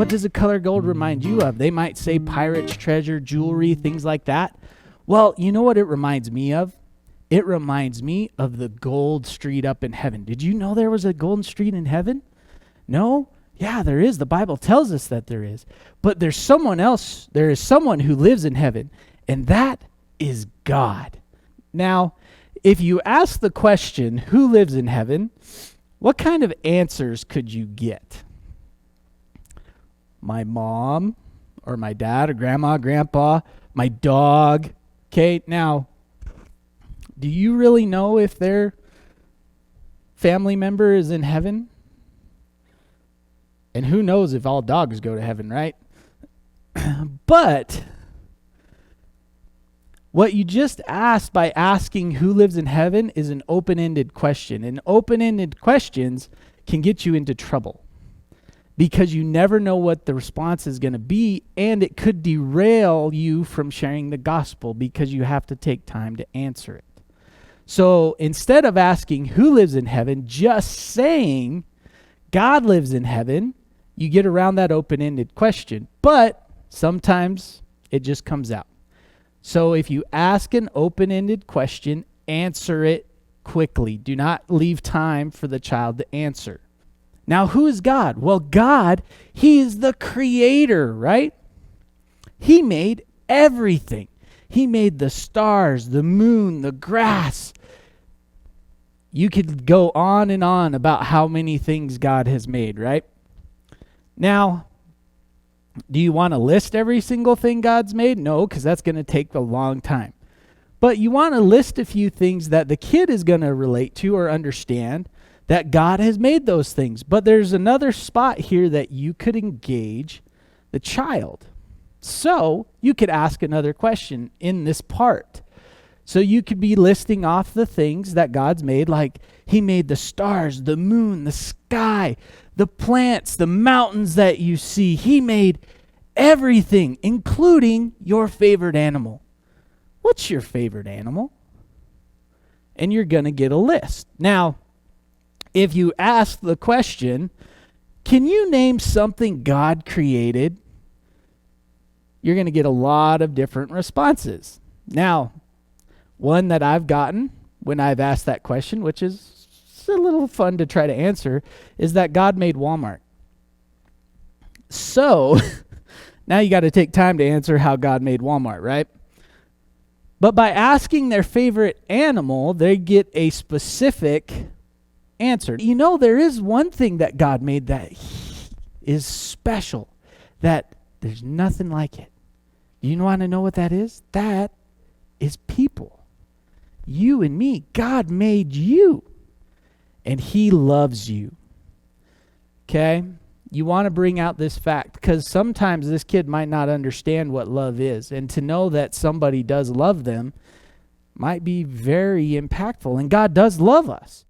What does the color gold remind you of? They might say pirate's treasure, jewelry, things like that. Well, you know what it reminds me of? It reminds me of the gold street up in heaven. Did you know there was a golden street in heaven? No? Yeah, there is. The Bible tells us that there is. But there's someone else. There is someone who lives in heaven, and that is God. Now, if you ask the question, who lives in heaven, what kind of answers could you get? My mom, or my dad, or grandma, grandpa, my dog. Okay, now, do you really know if their family member is in heaven? And who knows if all dogs go to heaven, right? But what you just asked by asking who lives in heaven is an open-ended question. And open-ended questions can get you into trouble because you never know what the response is going to be, and it could derail you from sharing the gospel because you have to take time to answer it. So instead of asking who lives in heaven, just saying God lives in heaven, you get around that open-ended question. But sometimes it just comes out. So if you ask an open-ended question, answer it quickly. Do not leave time for the child to answer. Now, who is God? Well, God, he is the creator, right? He made everything. He made the stars, the moon, the grass. You could go on and on about how many things God has made, right? Now, do you want to list every single thing God's made? No, because that's going to take a long time. But you want to list a few things that the kid is going to relate to or understand that God has made those things. But there's another spot here that you could engage the child. So you could ask another question in this part. So you could be listing off the things that God's made, like he made the stars, the moon, the sky, the plants, the mountains that you see. He made everything, including your favorite animal. What's your favorite animal? And you're going to get a list. Now, if you ask the question, can you name something God created? You're going to get a lot of different responses. Now, one that I've gotten when I've asked that question, which is a little fun to try to answer, is that God made Walmart. So, now you got to take time to answer how God made Walmart, right? But by asking their favorite animal, they get a specific answer. You know, there is one thing that God made that is special, that there's nothing like it. You want to know what that is? That is people. You and me. God made you. And he loves you. Okay? You want to bring out this fact because sometimes this kid might not understand what love is. And to know that somebody does love them might be very impactful. And God does love us.